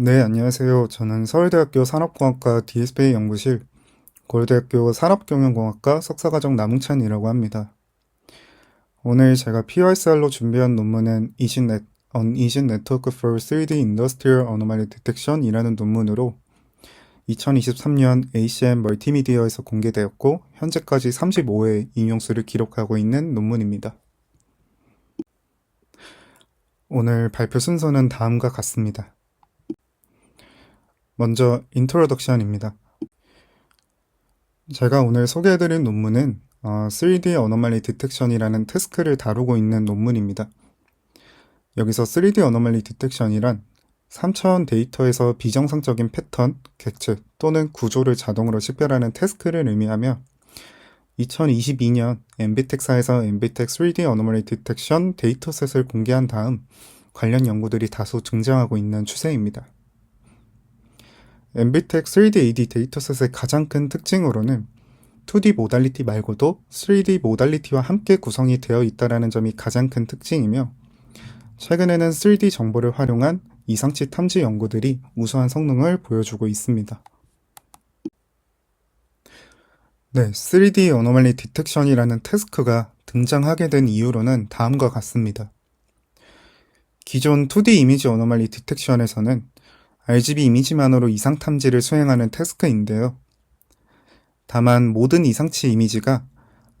네, 안녕하세요. 저는 서울대학교 산업공학과 DSP 연구실 고려대학교 산업경영공학과 석사과정 남웅찬이라고 합니다. 오늘 제가 POSR로 준비한 논문은 Is it Network for 3D Industrial Anomaly Detection 이라는 논문으로 2023년 ACM 멀티미디어에서 공개되었고 현재까지 35회 인용수를 기록하고 있는 논문입니다. 오늘 발표 순서는 다음과 같습니다. 먼저 인트로덕션입니다. 제가 오늘 소개해드릴 논문은 3D Anomaly Detection이라는 태스크를 다루고 있는 논문입니다. 여기서 3D Anomaly Detection이란 3차원 데이터에서 비정상적인 패턴, 객체 또는 구조를 자동으로 식별하는 태스크를 의미하며 2022년 엔비텍사에서 엔비텍 3D Anomaly Detection 데이터셋을 공개한 다음 관련 연구들이 다소 등장하고 있는 추세입니다. 엔비텍 3D AD 데이터셋의 가장 큰 특징으로는 2D 모달리티 말고도 3D 모달리티와 함께 구성이 되어 있다는 점이 가장 큰 특징이며 최근에는 3D 정보를 활용한 이상치 탐지 연구들이 우수한 성능을 보여주고 있습니다. 네, 3D Anomaly Detection이라는 태스크가 등장하게 된 이유로는 다음과 같습니다. 기존 2D 이미지 어노멀리 디텍션에서는 RGB 이미지만으로 이상 탐지를 수행하는 태스크인데요. 다만 모든 이상치 이미지가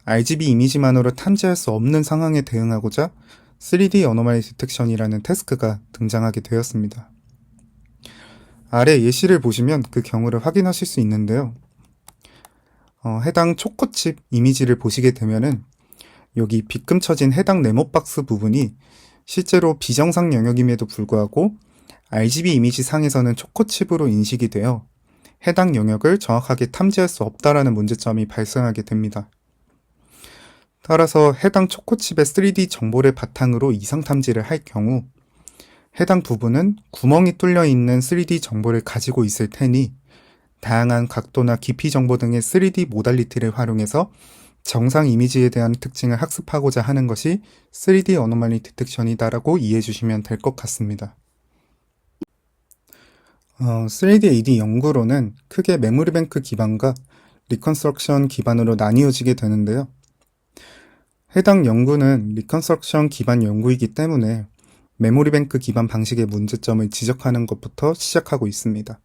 RGB 이미지만으로 탐지할 수 없는 상황에 대응하고자 3D 어노멀리 디텍션이라는 태스크가 등장하게 되었습니다. 아래 예시를 보시면 그 경우를 확인하실 수 있는데요. 해당 초코칩 이미지를 보시게 되면은 여기 빗금 쳐진 해당 네모박스 부분이 실제로 비정상 영역임에도 불구하고 RGB 이미지 상에서는 초코칩으로 인식이 되어 해당 영역을 정확하게 탐지할 수 없다라는 문제점이 발생하게 됩니다. 따라서 해당 초코칩의 3D 정보를 바탕으로 이상 탐지를 할 경우 해당 부분은 구멍이 뚫려 있는 3D 정보를 가지고 있을 테니 다양한 각도나 깊이 정보 등의 3D 모달리티를 활용해서 정상 이미지에 대한 특징을 학습하고자 하는 것이 3D 어노멀리 디텍션이다라고 이해해 주시면 될 것 같습니다. 3D AD 연구로는 크게 메모리 뱅크 기반과 리컨스트럭션 기반으로 나뉘어지게 되는데요. 해당 연구는 리컨스트럭션 기반 연구이기 때문에 메모리 뱅크 기반 방식의 문제점을 지적하는 것부터 시작하고 있습니다.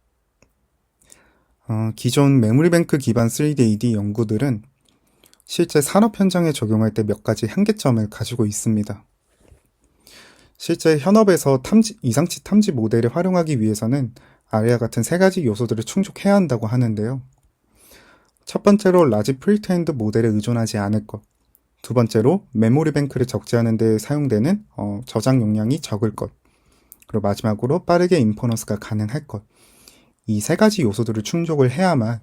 기존 메모리 뱅크 기반 3D AD 연구들은 실제 산업 현장에 적용할 때 몇 가지 한계점을 가지고 있습니다. 실제 현업에서 이상치 탐지 모델을 활용하기 위해서는 아래와 같은 세 가지 요소들을 충족해야 한다고 하는데요. 첫 번째로 라지 프리트레인드 모델에 의존하지 않을 것. 두 번째로 메모리 뱅크를 적재하는 데 사용되는 저장 용량이 적을 것. 그리고 마지막으로 빠르게 인퍼런스가 가능할 것. 이 세 가지 요소들을 충족을 해야만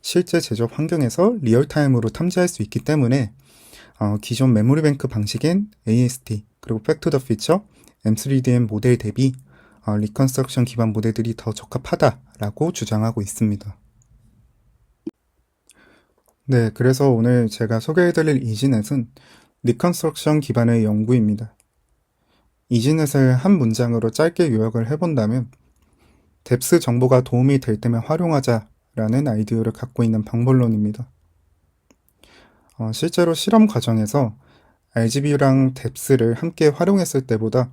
실제 제조업 환경에서 리얼타임으로 탐지할 수 있기 때문에 기존 메모리 뱅크 방식인 AST 그리고 팩트 더 피처 M3DM 모델 대비 리컨스트럭션 기반 모델들이 더 적합하다라고 주장하고 있습니다. 네, 그래서 오늘 제가 소개해드릴 이지넷은 리컨스트럭션 기반의 연구입니다. 이지넷을 한 문장으로 짧게 요약을 해본다면 뎁스 정보가 도움이 될 때면 활용하자라는 아이디어를 갖고 있는 방법론입니다. 실제로 실험 과정에서 RGB랑 뎁스를 함께 활용했을 때보다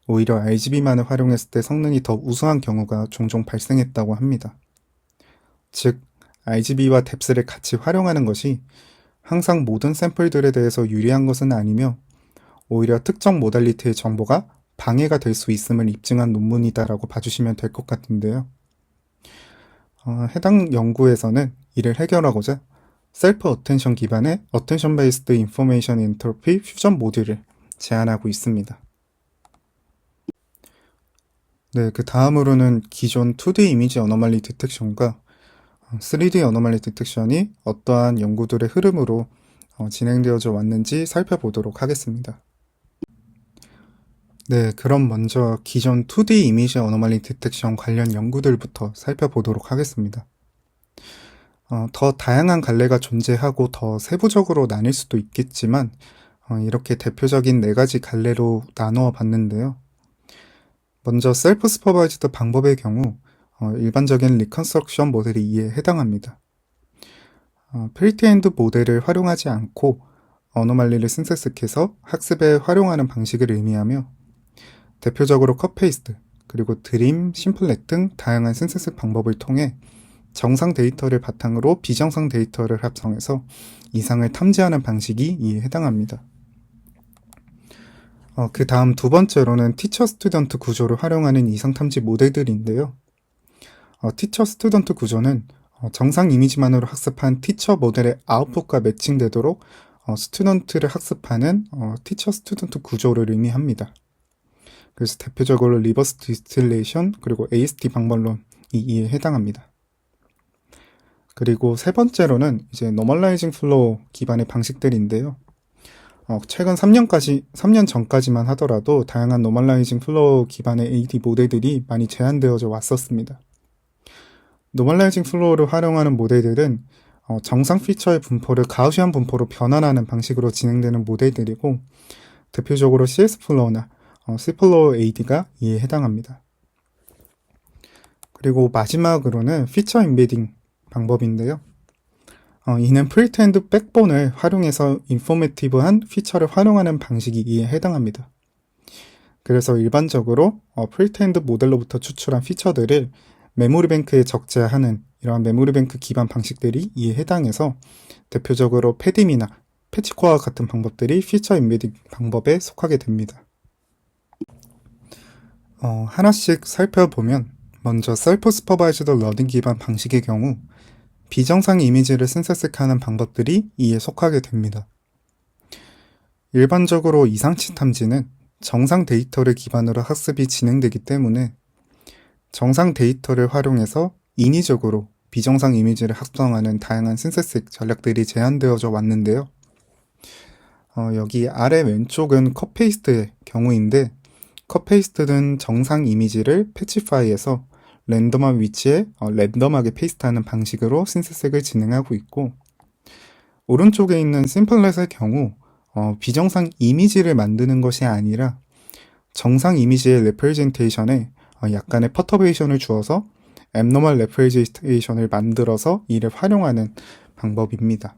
오히려 RGB만을 활용했을 때 성능이 더 우수한 경우가 종종 발생했다고 합니다. 즉, RGB와 뎁스를 같이 활용하는 것이 항상 모든 샘플들에 대해서 유리한 것은 아니며 오히려 특정 모달리티의 정보가 방해가 될 수 있음을 입증한 논문이다라고 봐주시면 될 것 같은데요. 해당 연구에서는 이를 해결하고자 셀프 어텐션 기반의 어텐션 베이스드 인포메이션 엔트로피 퓨전 모듈을 제안하고 있습니다. 네, 그 다음으로는 기존 2D 이미지 어노멀리 디텍션과 3D 어노멀리 디텍션이 어떠한 연구들의 흐름으로 진행되어져 왔는지 살펴보도록 하겠습니다. 네, 그럼 먼저 기존 2D 이미지 어노멀리 디텍션 관련 연구들부터 살펴보도록 하겠습니다. 더 다양한 갈래가 존재하고 더 세부적으로 나뉠 수도 있겠지만 이렇게 대표적인 4가지 갈래로 나누어 봤는데요. 먼저 셀프 슈퍼바이즈드 방법의 경우 일반적인 리컨스트럭션 모델이 이에 해당합니다. 프리트엔드 모델을 활용하지 않고 어노말리를 신세스해서 학습에 활용하는 방식을 의미하며 대표적으로 컷페이스트, 그리고 드림, 심플렉 등 다양한 신세스 방법을 통해 정상 데이터를 바탕으로 비정상 데이터를 합성해서 이상을 탐지하는 방식이 이에 해당합니다. 그 다음 두 번째로는 티처 스튜던트 구조를 활용하는 이상 탐지 모델들인데요. 티처 스튜던트 구조는 정상 이미지만으로 학습한 티처 모델의 아웃풋과 매칭되도록 스튜던트를 학습하는 티처 스튜던트 구조를 의미합니다. 그래서 대표적으로 리버스 디스틸레이션 그리고 AST 방법론이 이에 해당합니다. 그리고 세 번째로는 이제 노멀라이징 플로우 기반의 방식들인데요. 최근 3년 전까지만 하더라도 다양한 노멀라이징 플로우 기반의 AD 모델들이 많이 제한되어져 왔었습니다. 노멀라이징 플로우를 활용하는 모델들은 정상 피처의 분포를 가우시안 분포로 변환하는 방식으로 진행되는 모델들이고 대표적으로 CS플로우나 C플로우 AD가 이에 해당합니다. 그리고 마지막으로는 피처 인베딩 방법인데요. 이는 프리트엔드 백본을 활용해서 인포메이티브한 피처를 활용하는 방식이 이에 해당합니다. 그래서 일반적으로 프리트엔드 모델로부터 추출한 피처들을 메모리 뱅크에 적재하는 이러한 메모리 뱅크 기반 방식들이 이에 해당해서 대표적으로 패딤이나 패치코어와 같은 방법들이 피처 인베딩 방법에 속하게 됩니다. 하나씩 살펴보면 먼저 셀프 슈퍼바이즈드 러닝 기반 방식의 경우 비정상 이미지를 신세스하는 방법들이 이에 속하게 됩니다. 일반적으로 이상치 탐지는 정상 데이터를 기반으로 학습이 진행되기 때문에 정상 데이터를 활용해서 인위적으로 비정상 이미지를 합성하는 다양한 신세스 전략들이 제한되어져 왔는데요. 여기 아래 왼쪽은 컷페이스트의 경우인데 컷페이스트는 정상 이미지를 패치파이해서 랜덤한 위치에 랜덤하게 페이스트하는 방식으로 신세색을 진행하고 있고 오른쪽에 있는 심플렛의 경우 비정상 이미지를 만드는 것이 아니라 정상 이미지의 레프레젠테이션에 약간의 퍼터베이션을 주어서 앱노멀 레프레젠테이션을 만들어서 이를 활용하는 방법입니다.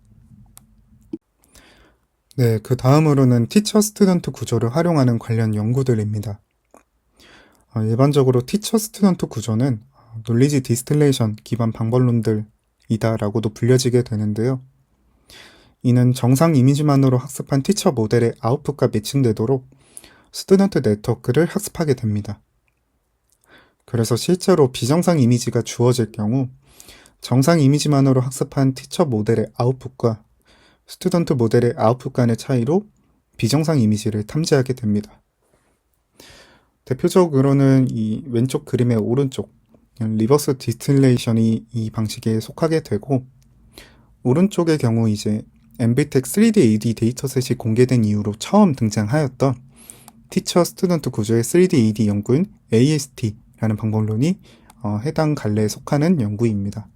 네, 그 다음으로는 티처 스튜던트 구조를 활용하는 관련 연구들입니다. 일반적으로 티처 스튜던트 구조는 놀리지 디스틸레이션 기반 방법론들이다라고도 불려지게 되는데요. 이는 정상 이미지만으로 학습한 티처 모델의 아웃풋과 매칭되도록 스튜던트 네트워크를 학습하게 됩니다. 그래서 실제로 비정상 이미지가 주어질 경우 정상 이미지만으로 학습한 티처 모델의 아웃풋과 스튜던트 모델의 아웃풋 간의 차이로 비정상 이미지를 탐지하게 됩니다. 대표적으로는 이 왼쪽 그림의 오른쪽 리버스 디스틸레이션이 이 방식에 속하게 되고 오른쪽의 경우 이제 MBTech 3D AD 데이터셋이 공개된 이후로 처음 등장하였던 티처 스튜던트 구조의 3D AD 연구인 AST라는 방법론이 해당 갈래에 속하는 연구입니다.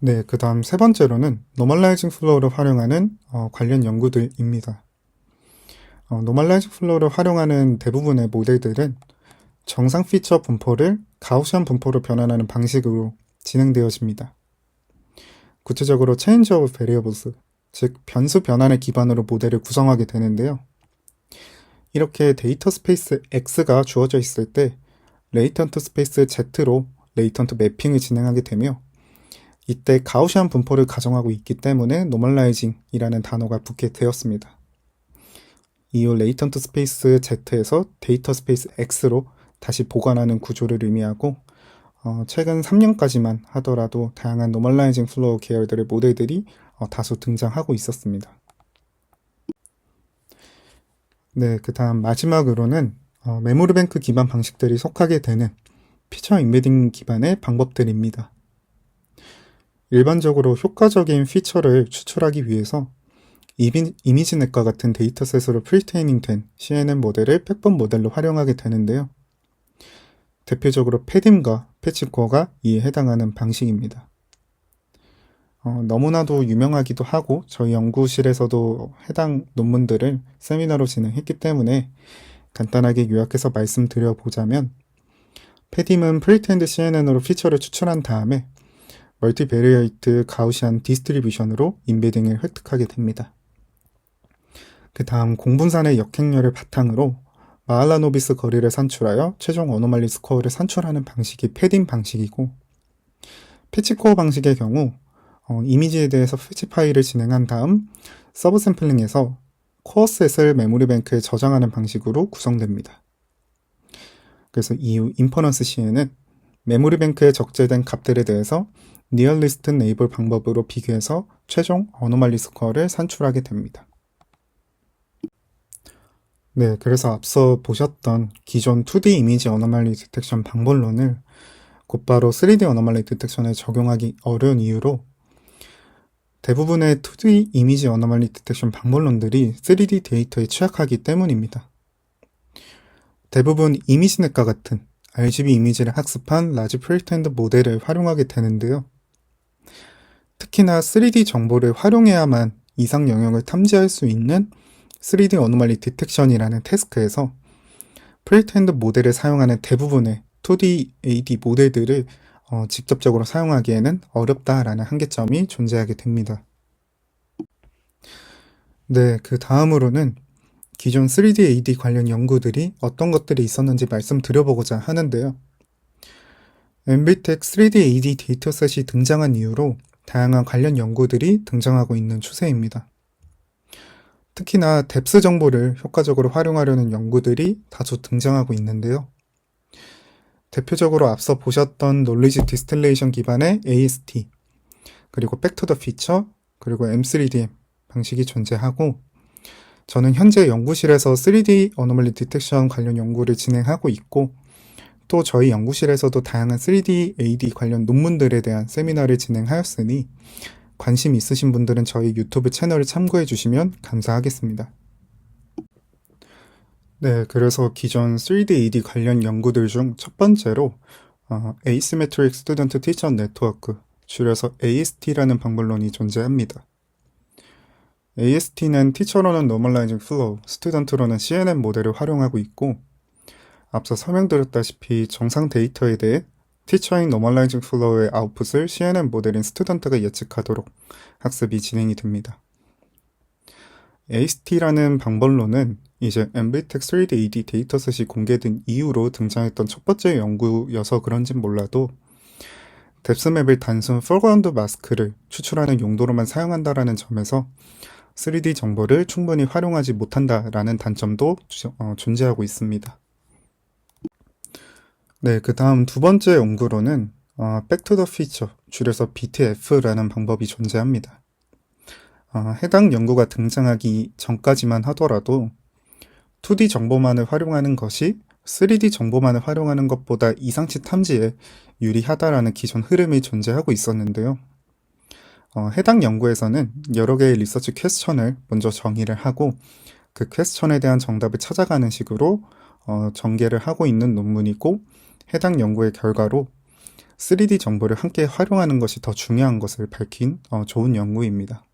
네, 그 다음 세 번째로는 노멀라이징 플로우를 활용하는 관련 연구들입니다. 노멀라이징 플로우를 활용하는 대부분의 모델들은 정상 피처 분포를 가우시안 분포로 변환하는 방식으로 진행되어집니다. 구체적으로 change of variables, 즉 변수 변환을 기반으로 모델을 구성하게 되는데요. 이렇게 데이터 스페이스 X가 주어져 있을 때 레이턴트 스페이스 Z로 레이턴트 매핑을 진행하게 되며 이때 가우시안 분포를 가정하고 있기 때문에 노멀라이징이라는 단어가 붙게 되었습니다. 이후 레이턴트 스페이스 Z에서 데이터 스페이스 X로 다시 보관하는 구조를 의미하고 최근 3년까지만 하더라도 다양한 노멀라이징 플로우 계열들의 모델들이 다수 등장하고 있었습니다. 네, 그 다음 마지막으로는 메모리 뱅크 기반 방식들이 속하게 되는 피처 인베딩 기반의 방법들입니다. 일반적으로 효과적인 피처를 추출하기 위해서 이미지넷과 같은 데이터셋으로 프리트레이닝된 CNN 모델을 백본 모델로 활용하게 되는데요. 대표적으로 패딤과 패치코어가 이에 해당하는 방식입니다. 너무나도 유명하기도 하고 저희 연구실에서도 해당 논문들을 세미나로 진행했기 때문에 간단하게 요약해서 말씀드려보자면 패딤은 프리트엔드 CNN으로 피처를 추출한 다음에 멀티베리어이트 가우시안 디스트리뷰션으로 인베딩을 획득하게 됩니다. 그 다음 공분산의 역행렬을 바탕으로 마할라노비스 거리를 산출하여 최종 어노말리 스코어를 산출하는 방식이 패딤 방식이고, 패치코어 방식의 경우 이미지에 대해서 패치 파일을 진행한 다음 서브 샘플링에서 코어셋을 메모리 뱅크에 저장하는 방식으로 구성됩니다. 그래서 이후 인퍼런스 시에는 메모리 뱅크에 적재된 값들에 대해서 니얼리스트 네이블 방법으로 비교해서 최종 어노말리 스코어를 산출하게 됩니다. 네, 그래서 앞서 보셨던 기존 2D 이미지 어노말리 디텍션 방법론을 곧바로 3D 어노말리 디텍션에 적용하기 어려운 이유로 대부분의 2D 이미지 어노말리 디텍션 방법론들이 3D 데이터에 취약하기 때문입니다. 대부분 이미지넷과 같은 RGB 이미지를 학습한 라지 프리트엔드 모델을 활용하게 되는데요. 특히나 3D 정보를 활용해야만 이상 영역을 탐지할 수 있는 3D 어노말리 디텍션이라는 태스크에서 프리트엔드 모델을 사용하는 대부분의 2D AD 모델들을 직접적으로 사용하기에는 어렵다라는 한계점이 존재하게 됩니다. 네, 그 다음으로는 기존 3D AD 관련 연구들이 어떤 것들이 있었는지 말씀드려보고자 하는데요. 엠비텍 3D AD 데이터셋이 등장한 이후로 다양한 관련 연구들이 등장하고 있는 추세입니다. 특히나 뎁스 정보를 효과적으로 활용하려는 연구들이 다수 등장하고 있는데요. 대표적으로 앞서 보셨던 놀리지 디스틸레이션 기반의 AST, 그리고 백 투 더 피처, 그리고 M3DM 방식이 존재하고, 저는 현재 연구실에서 3D 어노멀리 디텍션 관련 연구를 진행하고 있고, 또 저희 연구실에서도 다양한 3D AD 관련 논문들에 대한 세미나를 진행하였으니 관심 있으신 분들은 저희 유튜브 채널을 참고해 주시면 감사하겠습니다. 네, 그래서 기존 3D AD 관련 연구들 중 첫 번째로 Asymmetric Student Teacher Network, 줄여서 AST라는 방법론이 존재합니다. AST는 Teacher로는 Normalizing Flow, 스튜던트로는 CNN 모델을 활용하고 있고, 앞서 설명드렸다시피 정상 데이터에 대해 Teacher인 Normalizing Flow의 아웃풋을 CNN 모델인 스튜던트가 예측하도록 학습이 진행이 됩니다. AST라는 방법론은 이제 엠비텍 3D AD 데이터셋이 공개된 이후로 등장했던 첫 번째 연구여서 그런진 몰라도 뎁스맵을 단순 foreground 마스크를 추출하는 용도로만 사용한다라는 점에서 3D 정보를 충분히 활용하지 못한다라는 단점도 존재하고 있습니다. 네, 그 다음 두 번째 연구로는 Back to the Future, 줄여서 BTF라는 방법이 존재합니다. 해당 연구가 등장하기 전까지만 하더라도 2D 정보만을 활용하는 것이 3D 정보만을 활용하는 것보다 이상치 탐지에 유리하다라는 기존 흐름이 존재하고 있었는데요. 해당 연구에서는 여러 개의 리서치 퀘스천을 먼저 정의를 하고 그 퀘스천에 대한 정답을 찾아가는 식으로 전개를 하고 있는 논문이고, 해당 연구의 결과로 3D 정보를 함께 활용하는 것이 더 중요한 것을 밝힌 좋은 연구입니다.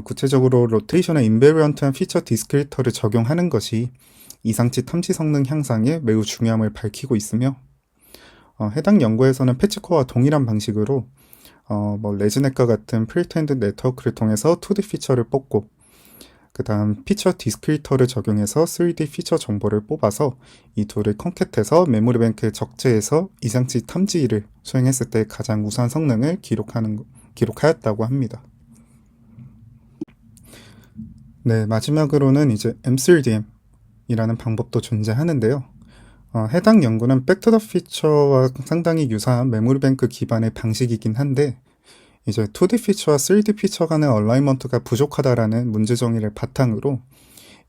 구체적으로 로테이션의 인베리언트한 피처 디스크리터를 적용하는 것이 이상치 탐지 성능 향상에 매우 중요함을 밝히고 있으며, 해당 연구에서는 패치코어와 동일한 방식으로 레즈넷과 같은 프리트엔드 네트워크를 통해서 2D 피처를 뽑고, 그 다음 피처 디스크리터를 적용해서 3D 피처 정보를 뽑아서 이 둘을 컨캣해서 메모리 뱅크에 적재해서 이상치 탐지를 수행했을 때 가장 우수한 성능을 기록하였다고 합니다. 네, 마지막으로는 이제 M3DM이라는 방법도 존재하는데요. 해당 연구는 Back to the Future와 상당히 유사한 메모리 뱅크 기반의 방식이긴 한데, 이제 2D 피처와 3D 피처 간의 얼라이먼트가 부족하다라는 문제 정의를 바탕으로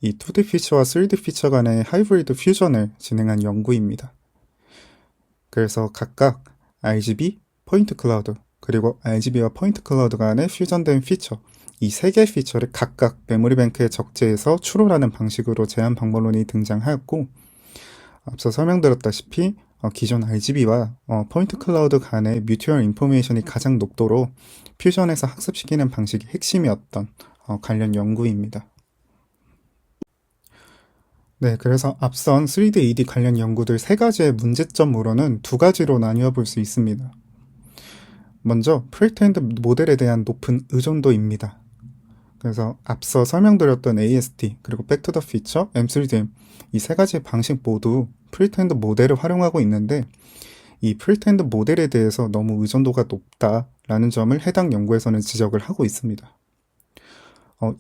이 2D 피처와 3D 피처 간의 하이브리드 퓨전을 진행한 연구입니다. 그래서 각각 RGB, 포인트 클라우드, 그리고 RGB와 포인트 클라우드 간의 퓨전된 피처, 이 세 개의 피처를 각각 메모리 뱅크에 적재해서 추론하는 방식으로 제한 방법론이 등장하였고, 앞서 설명드렸다시피 기존 RGB와 포인트 클라우드 간의 뮤추얼 인포메이션이 가장 높도록 퓨전에서 학습시키는 방식이 핵심이었던 관련 연구입니다. 네, 그래서 앞선 3D AD 관련 연구들 세 가지의 문제점으로는 두 가지로 나뉘어 볼 수 있습니다. 먼저 프리트렌드 모델에 대한 높은 의존도입니다. 그래서 앞서 설명드렸던 AST, 그리고 Back to the Future, M3DM 이 세 가지 방식 모두 프리트렌드 모델을 활용하고 있는데 이 프리트렌드 모델에 대해서 너무 의존도가 높다라는 점을 해당 연구에서는 지적을 하고 있습니다.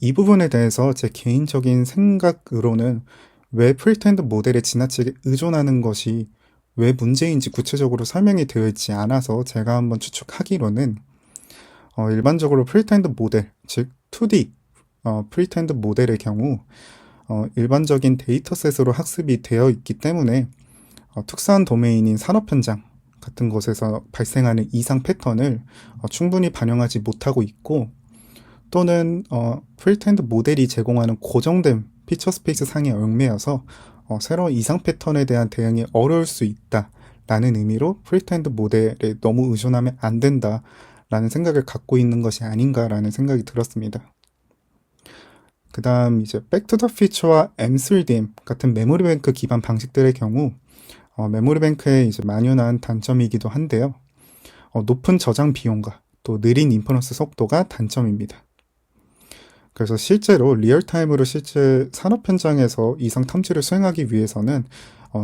이 부분에 대해서 제 개인적인 생각으로는 왜 프리트렌드 모델에 지나치게 의존하는 것이 왜 문제인지 구체적으로 설명이 되어 있지 않아서 제가 한번 추측하기로는 일반적으로 프리트렌드 모델, 즉 2D 프리트렌드 모델의 경우 일반적인 데이터셋으로 학습이 되어 있기 때문에 특수한 도메인인 산업 현장 같은 곳에서 발생하는 이상 패턴을 충분히 반영하지 못하고 있고 또는 프리트렌드 모델이 제공하는 고정된 피처 스페이스 상에 얽매여서 새로운 이상 패턴에 대한 대응이 어려울 수 있다라는 의미로 프리트렌드 모델에 너무 의존하면 안 된다라는 생각을 갖고 있는 것이 아닌가라는 생각이 들었습니다. 그 다음 이제 Back to the Future와 M3DM 같은 메모리 뱅크 기반 방식들의 경우 메모리 뱅크의 이제 만연한 단점이기도 한데요. 높은 저장 비용과 또 느린 인퍼런스 속도가 단점입니다. 그래서 실제로 리얼타임으로 실제 산업 현장에서 이상 탐지를 수행하기 위해서는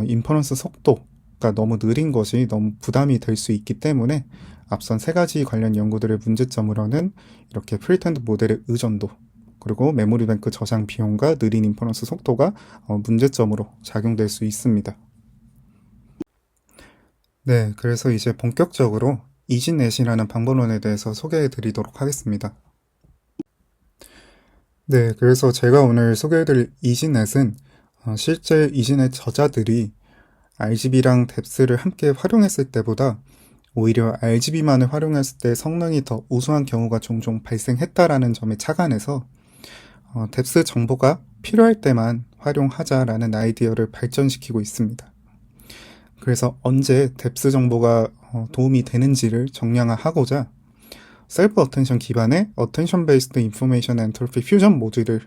인퍼런스 속도가 너무 느린 것이 너무 부담이 될 수 있기 때문에 앞선 세 가지 관련 연구들의 문제점으로는 이렇게 프리트렌드 모델의 의존도 그리고 메모리 뱅크 저장 비용과 느린 인퍼런스 속도가 문제점으로 작용될 수 있습니다. 네, 그래서 이제 본격적으로 이지넷이라는 방법론에 대해서 소개해 드리도록 하겠습니다. 네, 그래서 제가 오늘 소개해드릴 이지넷은 실제 이지넷 저자들이 RGB랑 뎁스를 함께 활용했을 때보다 오히려 RGB만을 활용했을 때 성능이 더 우수한 경우가 종종 발생했다라는 점에 착안해서 뎁스 정보가 필요할 때만 활용하자라는 아이디어를 발전시키고 있습니다. 그래서 언제 뎁스 정보가 도움이 되는지를 정량화하고자 셀프 어텐션 기반의 어텐션 베이스드 인포메이션 엔트로피 퓨전 모듈을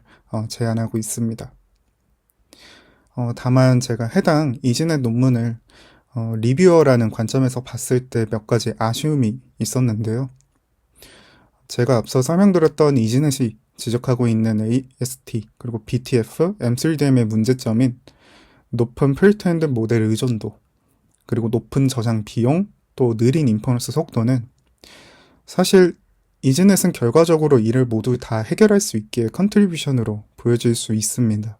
제안하고 있습니다. 다만 제가 해당 이지넷 논문을 리뷰어라는 관점에서 봤을 때 몇 가지 아쉬움이 있었는데요. 제가 앞서 설명드렸던 이지넷이 지적하고 있는 AST 그리고 BTF, M3DM의 문제점인 높은 프리트렌드 모델 의존도 그리고 높은 저장 비용 또 느린 인퍼런스 속도는 사실 이지넷은 결과적으로 이를 모두 다 해결할 수 있기에 컨트리뷰션으로 보여질 수 있습니다.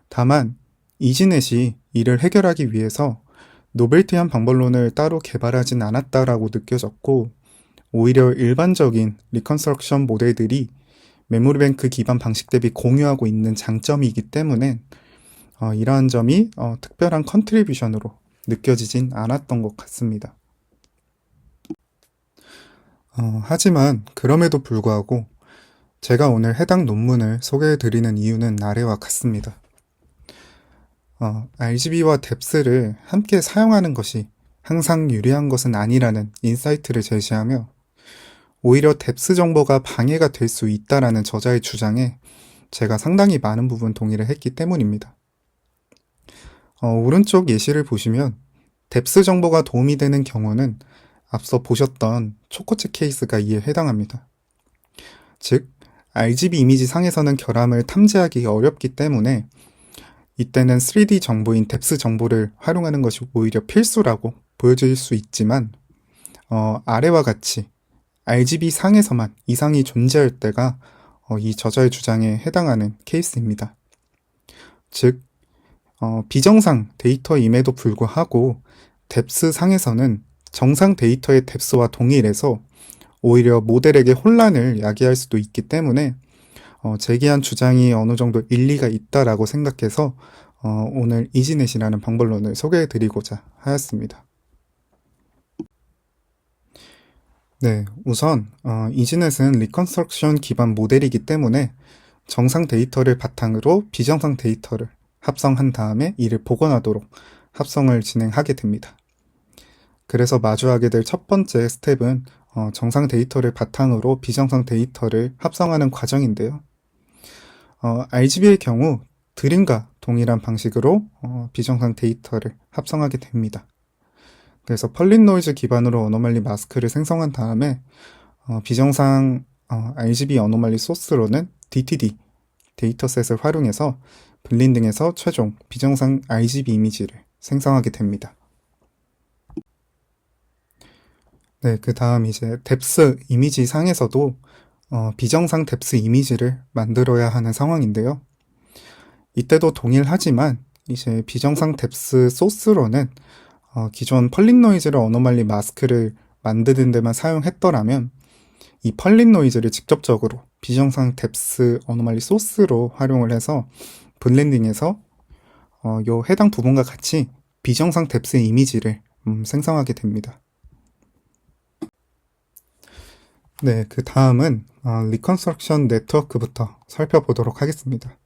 다만 이지넷이 이를 해결하기 위해서 노벨티한 방법론을 따로 개발하진 않았다라고 느껴졌고 오히려 일반적인 리컨스트럭션 모델들이 메모리 뱅크 기반 방식 대비 공유하고 있는 장점이기 때문에 이러한 점이 특별한 컨트리뷰션으로 느껴지진 않았던 것 같습니다. 하지만 그럼에도 불구하고 제가 오늘 해당 논문을 소개해드리는 이유는 아래와 같습니다. RGB와 뎁스를 함께 사용하는 것이 항상 유리한 것은 아니라는 인사이트를 제시하며 오히려 뎁스 정보가 방해가 될 수 있다라는 저자의 주장에 제가 상당히 많은 부분 동의를 했기 때문입니다. 오른쪽 예시를 보시면 뎁스 정보가 도움이 되는 경우는 앞서 보셨던 초코칩 케이스가 이에 해당합니다. 즉, RGB 이미지 상에서는 결함을 탐지하기 어렵기 때문에 이때는 3D 정보인 뎁스 정보를 활용하는 것이 오히려 필수라고 보여질 수 있지만 아래와 같이 RGB 상에서만 이상이 존재할 때가 이 저자의 주장에 해당하는 케이스입니다. 즉, 비정상 데이터임에도 불구하고 뎁스 상에서는 정상 데이터의 뎁스와 동일해서 오히려 모델에게 혼란을 야기할 수도 있기 때문에 제기한 주장이 어느 정도 일리가 있다라고 생각해서 오늘 이지넷이라는 방법론을 소개해드리고자 하였습니다. 네, 우선 이지넷은 리컨스트럭션 기반 모델이기 때문에 정상 데이터를 바탕으로 비정상 데이터를 합성한 다음에 이를 복원하도록 합성을 진행하게 됩니다. 그래서 마주하게 될 첫 번째 스텝은 정상 데이터를 바탕으로 비정상 데이터를 합성하는 과정인데요. RGB의 경우 드림과 동일한 방식으로 비정상 데이터를 합성하게 됩니다. 그래서 펄릿 노이즈 기반으로 어노멀리 마스크를 생성한 다음에 비정상 RGB 어노멀리 소스로는 DTD 데이터셋을 활용해서 블렌딩해서 최종 비정상 RGB 이미지를 생성하게 됩니다. 네, 그 다음 이제 뎁스 이미지 상에서도 비정상 뎁스 이미지를 만들어야 하는 상황인데요. 이때도 동일하지만 이제 비정상 뎁스 소스로는 기존 펄릿 노이즈를 어노멀리 마스크를 만드는 데만 사용했더라면 이 펄릿 노이즈를 직접적으로 비정상 뎁스 어노멀리 소스로 활용을 해서 블렌딩해서 요 해당 부분과 같이 비정상 뎁스 이미지를 생성하게 됩니다. 네, 그 다음은 리컨스트럭션 네트워크부터 살펴보도록 하겠습니다.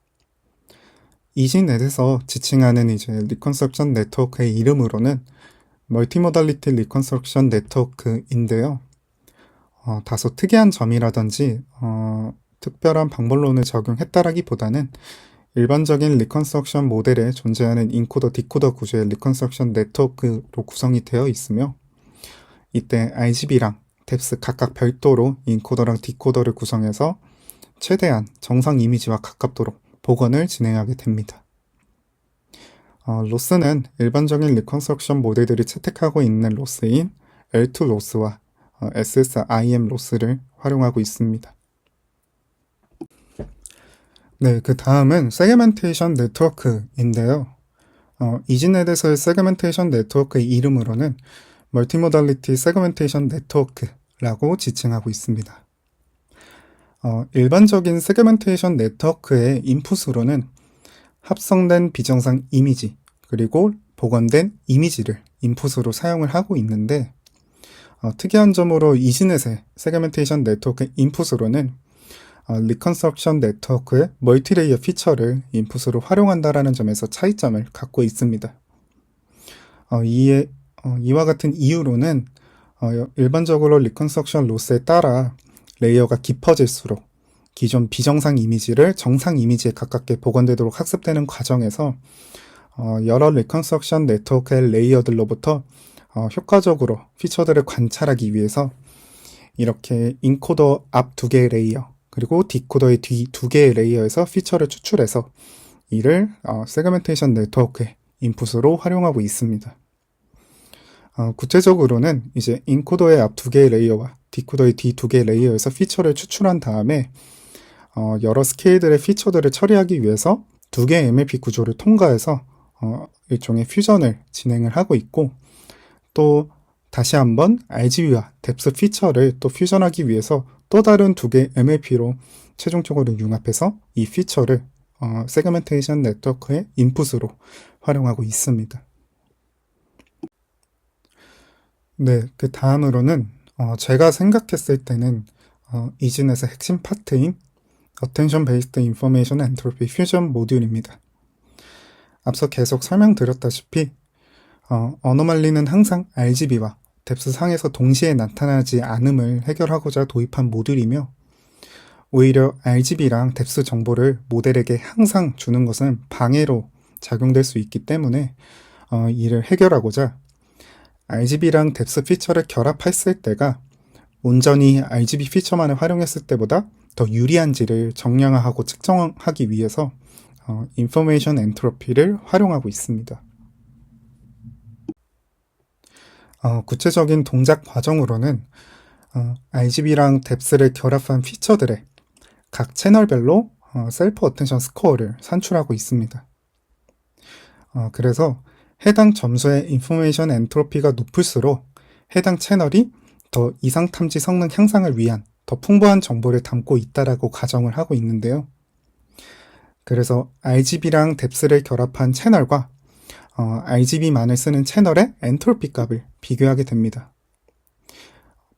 이지넷에서 지칭하는 이제 리컨스트럭션 네트워크의 이름으로는 멀티모달리티 리컨스트럭션 네트워크인데요. 다소 특이한 점이라든지 특별한 방법론을 적용했다라기보다는 일반적인 리컨스트럭션 모델에 존재하는 인코더, 디코더 구조의 리컨스트럭션 네트워크로 구성이 되어 있으며 이때 RGB랑 뎁스 각각 별도로 인코더랑 디코더를 구성해서 최대한 정상 이미지와 가깝도록 복원을 진행하게 됩니다. 로스는 일반적인 리컨스트럭션 모델들이 채택하고 있는 로스인 L2 로스와 SSIM 로스를 활용하고 있습니다. 네, 그 다음은 세그멘테이션 네트워크인데요. 이지넷에서의 세그멘테이션 네트워크의 이름으로는 멀티모달리티 세그멘테이션 네트워크라고 지칭하고 있습니다. 일반적인 세그멘테이션 네트워크의 인풋으로는 합성된 비정상 이미지 그리고 복원된 이미지를 인풋으로 사용을 하고 있는데 특이한 점으로 이지넷의 세그멘테이션 네트워크 인풋으로는 리컨스트럭션 네트워크의 멀티레이어 피처를 인풋으로 활용한다라는 점에서 차이점을 갖고 있습니다. 이와 같은 이유로는 일반적으로 리컨스트럭션 로스에 따라 레이어가 깊어질수록 기존 비정상 이미지를 정상 이미지에 가깝게 복원되도록 학습되는 과정에서 여러 리컨스트럭션 네트워크의 레이어들로부터 효과적으로 피처들을 관찰하기 위해서 이렇게 인코더 앞 두 개의 레이어 그리고 디코더의 뒤 두 개의 레이어에서 피처를 추출해서 이를 세그멘테이션 네트워크의 인풋으로 활용하고 있습니다. 구체적으로는 이제 인코더의 앞 두 개의 레이어와 디코더의 뒤 두 개의 레이어에서 피처를 추출한 다음에 여러 스케일들의 피처들을 처리하기 위해서 두 개의 MLP 구조를 통과해서 일종의 퓨전을 진행을 하고 있고 또 다시 한번 RGB와 뎁스 피처를 또 퓨전하기 위해서 또 다른 두 개의 MLP로 최종적으로 융합해서 이 피처를 세그멘테이션 네트워크의 인풋으로 활용하고 있습니다. 네, 그 다음으로는 제가 생각했을 때는 이지넷의 핵심 파트인 Attention Based Information Entropy Fusion 모듈입니다. 앞서 계속 설명드렸다시피 어노말리는 항상 RGB와 뎁스 상에서 동시에 나타나지 않음을 해결하고자 도입한 모듈이며 오히려 RGB랑 뎁스 정보를 모델에게 항상 주는 것은 방해로 작용될 수 있기 때문에 이를 해결하고자 RGB랑 뎁스 피처를 결합했을 때가 온전히 RGB 피처만을 활용했을 때보다 더 유리한지를 정량화하고 측정하기 위해서 인포메이션 엔트로피를 활용하고 있습니다. 구체적인 동작 과정으로는 RGB랑 뎁스를 결합한 피처들의 각 채널별로 셀프 어텐션 스코어를 산출하고 있습니다. 그래서 해당 점수의 인포메이션 엔트로피가 높을수록 해당 채널이 더 이상 탐지 성능 향상을 위한 더 풍부한 정보를 담고 있다라고 가정을 하고 있는데요. 그래서 RGB랑 뎁스를 결합한 채널과 RGB만을 쓰는 채널의 엔트로피 값을 비교하게 됩니다.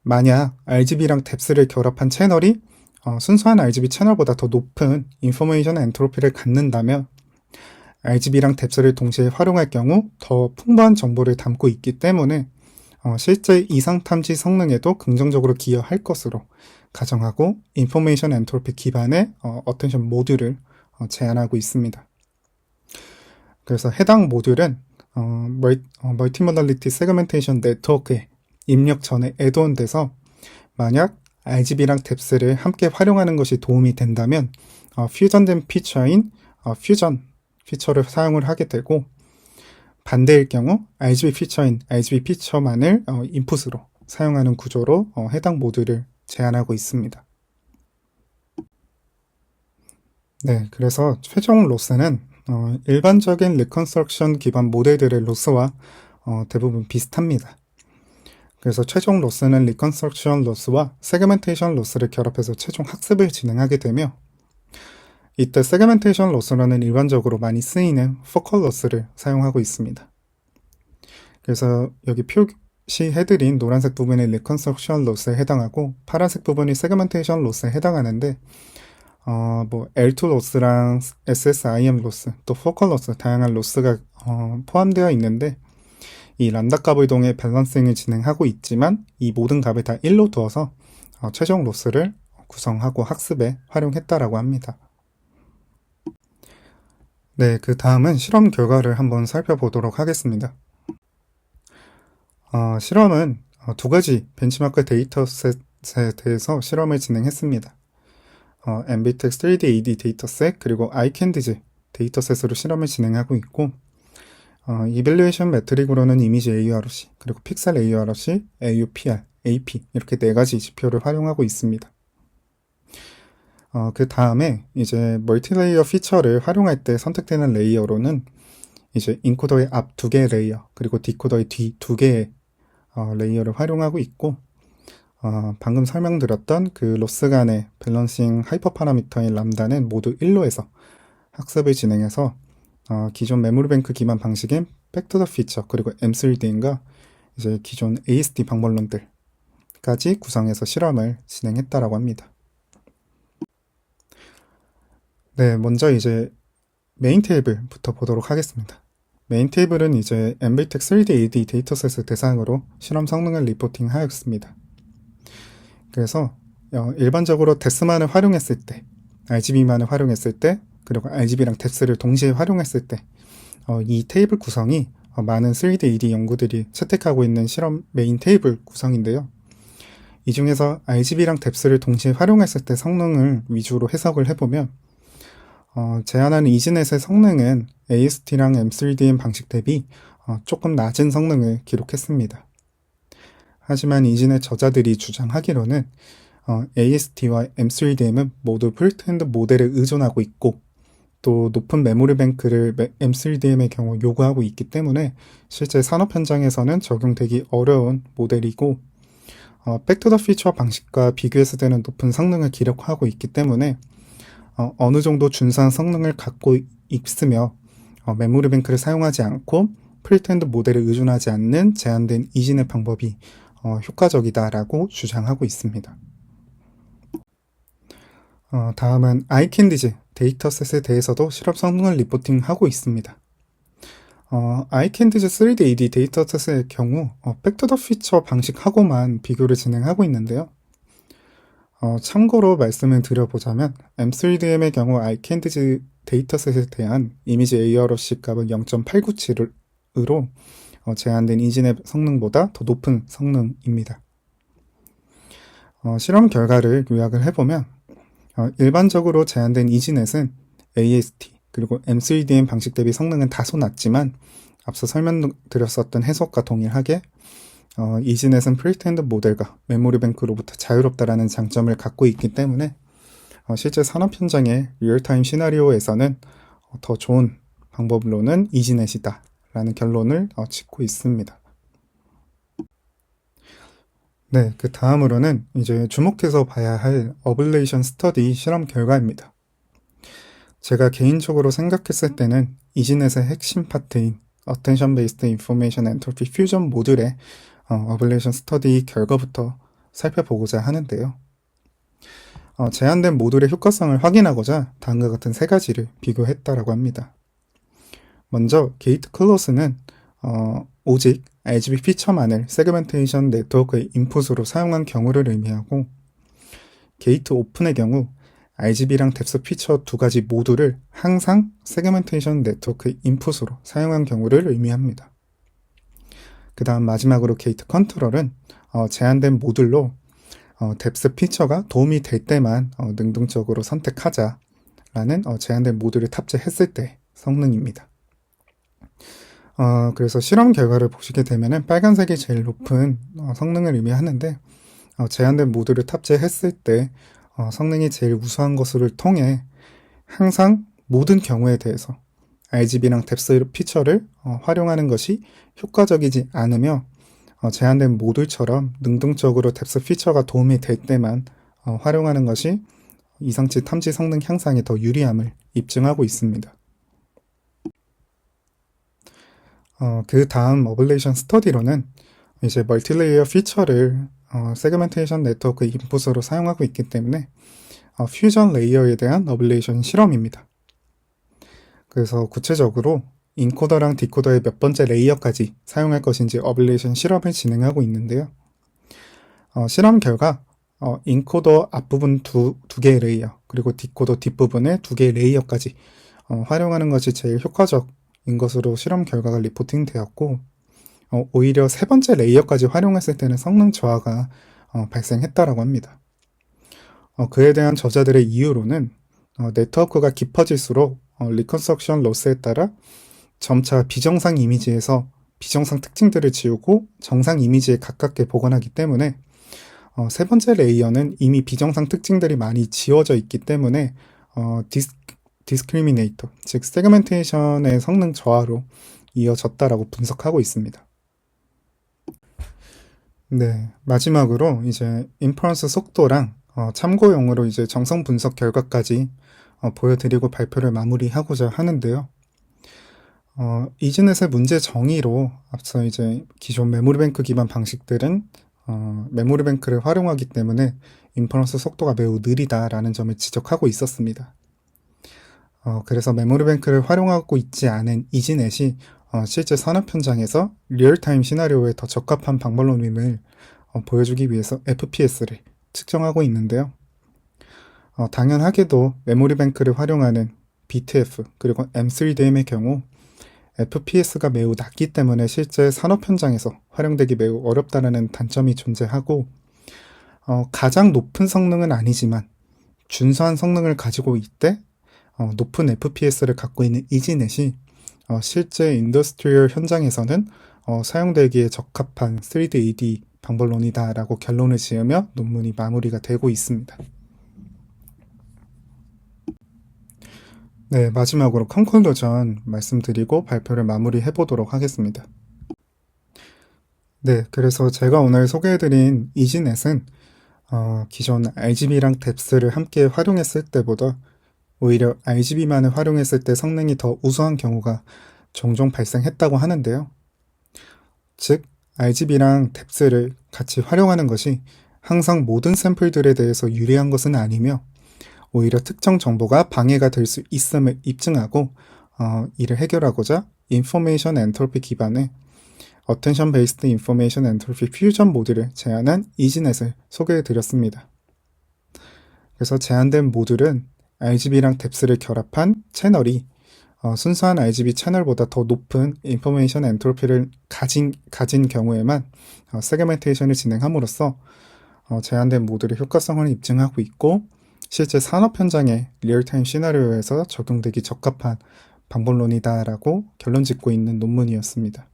만약 RGB랑 뎁스를 결합한 채널이 순수한 RGB 채널보다 더 높은 인포메이션 엔트로피를 갖는다면 RGB랑 뎁스를 동시에 활용할 경우 더 풍부한 정보를 담고 있기 때문에 실제 이상 탐지 성능에도 긍정적으로 기여할 것으로 가정하고 인포메이션 엔트로피 기반의 어텐션 모듈을 제안하고 있습니다. 그래서 해당 모듈은 멀티모달리티 세그멘테이션 네트워크에 입력 전에 애드온돼서 만약 RGB랑 뎁스를 함께 활용하는 것이 도움이 된다면 퓨전된 피처인 퓨전 피처를 사용을 하게 되고, 반대일 경우 RGB 피처인 RGB 피처만을 인풋으로 사용하는 구조로 해당 모듈을 제한하고 있습니다. 네, 그래서 최종 로스는 일반적인 리컨스트럭션 기반 모델들의 로스와 대부분 비슷합니다. 그래서 최종 로스는 리컨스트럭션 로스와 세그멘테이션 로스를 결합해서 최종 학습을 진행하게 되며, 이때 세그멘테이션 로스로는 일반적으로 많이 쓰이는 포컬 로스를 사용하고 있습니다. 그래서 여기 표시해드린 노란색 부분이 리컨스트럭션 로스에 해당하고 파란색 부분이 세그멘테이션 로스에 해당하는데, L2 로스랑 SSIM 로스, 또 포컬 로스, 다양한 로스가 포함되어 있는데, 이 람다 값을 이동해 밸런싱을 진행하고 있지만 이 모든 값을 다 1로 두어서 최종 로스를 구성하고 학습에 활용했다라고 합니다. 네, 그 다음은 실험 결과를 한번 살펴보도록 하겠습니다. 실험은 두 가지 벤치마크 데이터셋에 대해서 실험을 진행했습니다. MBTEX 3D AD 데이터셋 그리고 iCandids 데이터셋으로 실험을 진행하고 있고, 이밸류에이션 매트릭으로는 이미지 AURC, 그리고 픽셀 AURC, AUPR, AP 이렇게 네 가지 지표를 활용하고 있습니다. 그 다음에 이제 멀티레이어 피처를 활용할 때 선택되는 레이어로는 이제 인코더의 앞 두 개의 레이어, 그리고 디코더의 뒤 두 개의 레이어를 활용하고 있고, 방금 설명드렸던 그 로스 간의 밸런싱 하이퍼 파라미터인 람다는 모두 1로 해서 학습을 진행해서 기존 메모리 뱅크 기반 방식인 백투더 피처 그리고 M3D인과 이제 기존 AST 방법론들까지 구성해서 실험을 진행했다라고 합니다. 네, 먼저 이제 메인 테이블부터 보도록 하겠습니다. 메인 테이블은 이제 MBTEX 3D AD 데이터셋을 대상으로 실험 성능을 리포팅 하였습니다. 그래서 일반적으로 데스만을 활용했을 때, RGB만을 활용했을 때, 그리고 RGB랑 뎁스를 동시에 활용했을 때 이 테이블 구성이 많은 3D AD 연구들이 채택하고 있는 실험 메인 테이블 구성인데요. 이 중에서 RGB랑 뎁스를 동시에 활용했을 때 성능을 위주로 해석을 해보면 제한하는 이지넷의 성능은 AST랑 M3DM 방식 대비 조금 낮은 성능을 기록했습니다. 하지만 이지넷 저자들이 주장하기로는 AST와 M3DM은 모두 프리트엔드 모델에 의존하고 있고, 또 높은 메모리 뱅크를 M3DM의 경우 요구하고 있기 때문에 실제 산업 현장에서는 적용되기 어려운 모델이고, 백투더 피처 방식과 비교했을 때는 높은 성능을 기록하고 있기 때문에 어느 정도 준수한 성능을 갖고 있으며 메모리 뱅크를 사용하지 않고 프리트엔드 모델에 의존하지 않는 제한된 이지넷 방법이 효과적이다라고 주장하고 있습니다. 다음은 iCandids 데이터셋에 대해서도 실험 성능을 리포팅하고 있습니다. iCandids 3D AD 데이터셋의 경우 백투더 피처 방식하고만 비교를 진행하고 있는데요. 참고로 말씀을 드려보자면 M3DM의 경우 iCandids 데이터셋에 대한 이미지 AROC 값은 0.897으로 제한된 이지넷 성능보다 더 높은 성능입니다. 실험 결과를 요약을 해보면 일반적으로 제한된 이지넷은 AST 그리고 M3DM 방식 대비 성능은 다소 낮지만 앞서 설명드렸었던 해석과 동일하게 이지넷은 프리트엔드 모델과 메모리 뱅크로부터 자유롭다라는 장점을 갖고 있기 때문에 실제 산업 현장의 리얼타임 시나리오에서는 더 좋은 방법으로는 이지넷이다 라는 결론을 짓고 있습니다. 네, 그 다음으로는 이제 주목해서 봐야 할 어블레이션 스터디 실험 결과입니다. 제가 개인적으로 생각했을 때는 이지넷의 핵심 파트인 Attention Based Information Entropy Fusion 모듈의 어블레이션 스터디 결과부터 살펴보고자 하는데요. 제한된 모듈의 효과성을 확인하고자 다음과 같은 세 가지를 비교했다라고 합니다. 먼저 게이트 클로스는 오직 RGB 피처만을 세그멘테이션 네트워크의 인풋으로 사용한 경우를 의미하고, 게이트 오픈의 경우 RGB랑 뎁스 피처 두 가지 모두를 항상 세그멘테이션 네트워크 인풋으로 사용한 경우를 의미합니다. 그 다음 마지막으로 게이트 컨트롤은 제한된 모듈로 뎁스 피처가 도움이 될 때만 능동적으로 선택하자라는 제한된 모듈을 탑재했을 때 성능입니다. 그래서 실험 결과를 보시게 되면은 빨간색이 제일 높은 성능을 의미하는데 제한된 모듈을 탑재했을 때 성능이 제일 우수한 것을 통해 항상 모든 경우에 대해서 RGB랑 뎁스 피처를 활용하는 것이 효과적이지 않으며 제한된 모듈처럼 능동적으로 뎁스 피처가 도움이 될 때만 활용하는 것이 이상치 탐지 성능 향상에 더 유리함을 입증하고 있습니다. 그 다음 어블레이션 스터디로는 이제 멀티레이어 피처를 세그멘테이션 네트워크 인풋으로 사용하고 있기 때문에 퓨전 레이어에 대한 어블레이션 실험입니다. 그래서 구체적으로 인코더랑 디코더의 몇 번째 레이어까지 사용할 것인지 어블레이션 실험을 진행하고 있는데요. 실험 결과 인코더 앞부분 두 개의 레이어 그리고 디코더 뒷부분의 두 개의 레이어까지 활용하는 것이 제일 효과적인 것으로 실험 결과가 리포팅 되었고 오히려 세 번째 레이어까지 활용했을 때는 성능 저하가 발생했다라고 합니다. 그에 대한 저자들의 이유로는 네트워크가 깊어질수록 리컨스트럭션 로스에 따라 점차 비정상 이미지에서 비정상 특징들을 지우고 정상 이미지에 가깝게 복원하기 때문에 세 번째 레이어는 이미 비정상 특징들이 많이 지워져 있기 때문에 디스크리미네이터, 즉 세그멘테이션의 성능 저하로 이어졌다라고 분석하고 있습니다. 네, 마지막으로 이제 인퍼런스 속도랑 참고용으로 이제 정성 분석 결과까지 보여드리고 발표를 마무리하고자 하는데요. 이즈넷의 문제 정의로 앞서 이제 기존 메모리뱅크 기반 방식들은 메모리뱅크를 활용하기 때문에 인퍼런스 속도가 매우 느리다라는 점을 지적하고 있었습니다. 그래서 메모리뱅크를 활용하고 있지 않은 이즈넷이 실제 산업 현장에서 리얼타임 시나리오에 더 적합한 방법론임을 보여주기 위해서 FPS를 측정하고 있는데요. 당연하게도 메모리뱅크를 활용하는 BTF 그리고 M3DM의 경우 FPS가 매우 낮기 때문에 실제 산업 현장에서 활용되기 매우 어렵다는 단점이 존재하고 가장 높은 성능은 아니지만 준수한 성능을 가지고 있대 높은 FPS를 갖고 있는 이지넷이 실제 인더스트리얼 현장에서는 사용되기에 적합한 3D AD 방법론이다라고 결론을 지으며 논문이 마무리가 되고 있습니다. 네, 마지막으로 컨클루전 말씀드리고 발표를 마무리해 보도록 하겠습니다. 네, 그래서 제가 오늘 소개해드린 이지넷은 기존 RGB랑 뎁스를 함께 활용했을 때보다 오히려 RGB만을 활용했을 때 성능이 더 우수한 경우가 종종 발생했다고 하는데요. 즉, RGB랑 뎁스를 같이 활용하는 것이 항상 모든 샘플들에 대해서 유리한 것은 아니며 오히려 특정 정보가 방해가 될 수 있음을 입증하고 이를 해결하고자 인포메이션 엔트로피 기반의 어텐션 베이스드 인포메이션 엔트로피 퓨전 모듈을 제안한 이지넷을 소개해드렸습니다. 그래서 제안된 모듈은 RGB랑 뎁스를 결합한 채널이 순수한 RGB 채널보다 더 높은 인포메이션 엔트로피를 가진 경우에만 세그멘테이션을 진행함으로써 제한된 모듈의 효과성을 입증하고 있고 실제 산업 현장의 리얼타임 시나리오에서 적용되기 적합한 방법론이다라고 결론 짓고 있는 논문이었습니다.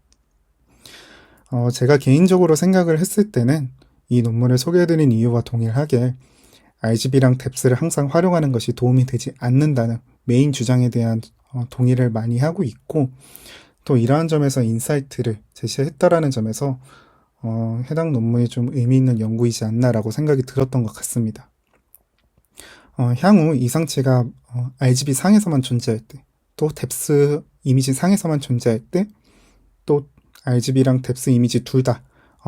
제가 개인적으로 생각을 했을 때는 이 논문을 소개해드린 이유와 동일하게 RGB랑 뎁스를 항상 활용하는 것이 도움이 되지 않는다는 메인 주장에 대한 동의를 많이 하고 있고 또 이러한 점에서 인사이트를 제시했다라는 점에서 해당 논문이 좀 의미 있는 연구이지 않나라고 생각이 들었던 것 같습니다. 향후 이 상체가 RGB 상에서만 존재할 때, 또 뎁스 이미지 상에서만 존재할 때, 또 RGB랑 뎁스 이미지 둘 다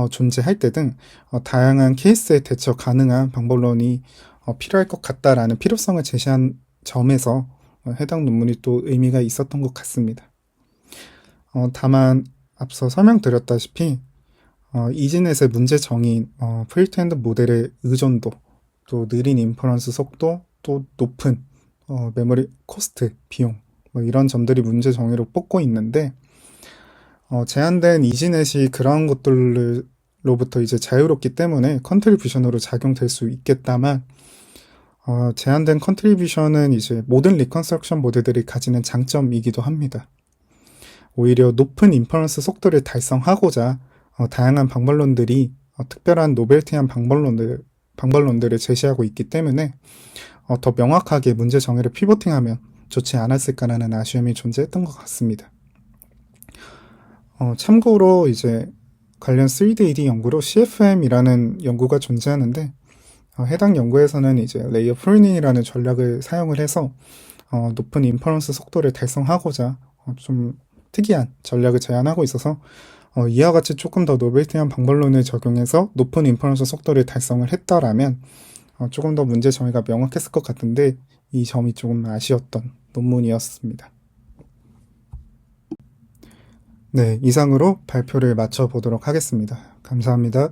존재할 때 등 다양한 케이스에 대처 가능한 방법론이 필요할 것 같다라는 필요성을 제시한 점에서 해당 논문이 또 의미가 있었던 것 같습니다. 다만 앞서 설명드렸다시피 이지넷의 문제 정의인 프리트엔드 모델의 의존도, 또 느린 인퍼런스 속도, 또 높은 메모리 코스트, 비용 뭐 이런 점들이 문제 정의로 뽑고 있는데 제한된 이지넷이 그런 것들로부터 이제 자유롭기 때문에 컨트리뷰션으로 작용될 수 있겠다만 제한된 컨트리뷰션은 이제 모든 리컨스트럭션 모델들이 가지는 장점이기도 합니다. 오히려 높은 인퍼런스 속도를 달성하고자 다양한 방법론들이 특별한 노벨티한 방법론들을 제시하고 있기 때문에 더 명확하게 문제 정의를 피보팅하면 좋지 않았을까라는 아쉬움이 존재했던 것 같습니다. 참고로 이제 관련 3D 연구로 CFM이라는 연구가 존재하는데 해당 연구에서는 이제 레이어 프루닝이라는 전략을 사용을 해서 높은 인퍼런스 속도를 달성하고자 좀 특이한 전략을 제안하고 있어서 이와 같이 조금 더 노벨티한 방법론을 적용해서 높은 인퍼런스 속도를 달성을 했더라면 조금 더 문제 정의가 명확했을 것 같은데 이 점이 조금 아쉬웠던 논문이었습니다. 네, 이상으로 발표를 마쳐보도록 하겠습니다. 감사합니다.